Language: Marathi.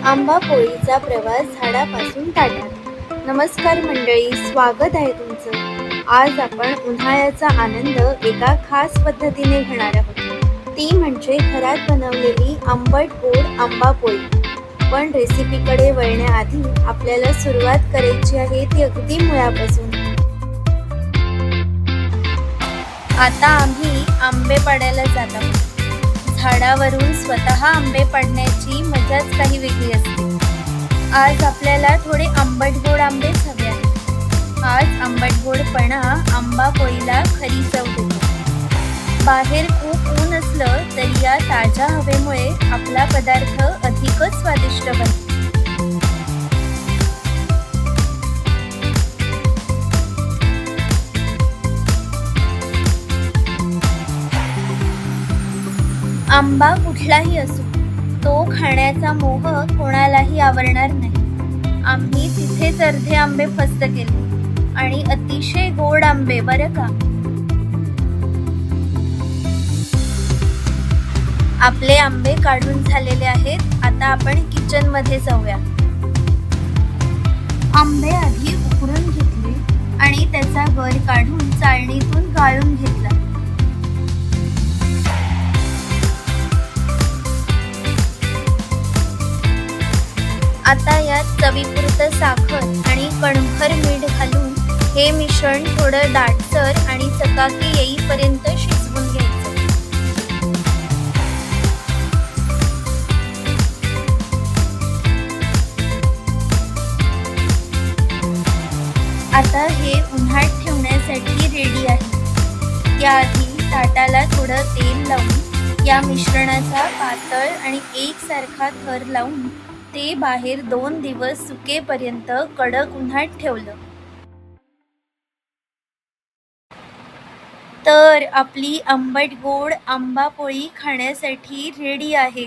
आंबा पोळीचा प्रवास झाडापासून ताटात. नमस्कार मंडळी, स्वागत आहे तुमचं. आज आपण उन्हाळ्याचा आनंद एका खास पद्धतीने घेणार आहोत. ती म्हणजे घरात बनवलेली आंबट गोड आंबा पोळी. पण रेसिपीकडे वळण्याआधी आपल्याला सुरुवात करायची आहे ती अगदी मुळापासून. आता आम्ही आंबे पाडायला जात आहोत. झाडावरून स्वतः आंबे पाडण्याची मजाच काही वेगळी असते. आज आपल्याला थोडे आंबट गोड आंबेच हवे आहेत. आज आंबट गोडपणा आंबा पोळीला खरी चव देतो. बाहेर खूप ऊन असलं तरी या ताज्या हवेमुळे आपला पदार्थ अधिकच स्वादिष्ट बनतो. आंबा कुठलाही असो, तो खाण्याचा मोह कोणालाही आवरणार नाही. आम्ही तिथेच अर्धे आंबे फस्त केले आणि अतिशय गोड आंबे बरं का. आपले आंबे काढून झालेले आहेत. आता आपण किचन मध्ये जाऊया. आंबे आधी उकडून घेतले आणि त्याचा गर काढून चाळणीतून गाळून घेतला. आता यात चवीपुरतं साखर आणि कणभर मीठ घालून हे मिश्रण थोडं दाटसर आणि चकाकी येईपर्यंत शिजवून घ्यायचं. आता हे उन्हात ठेवण्यासाठी रेडी आहे. त्याआधी ताटाला थोडं तेल लावून या मिश्रणाचा पातळ आणि एकसारखा थर लावून ते बाहेर 2 दिवस सुकेपर्यंत कडक उन्हात ठेवलं. तर आपली आंबट गोड आंबा पोळी खाण्यासाठी रेडी आहे.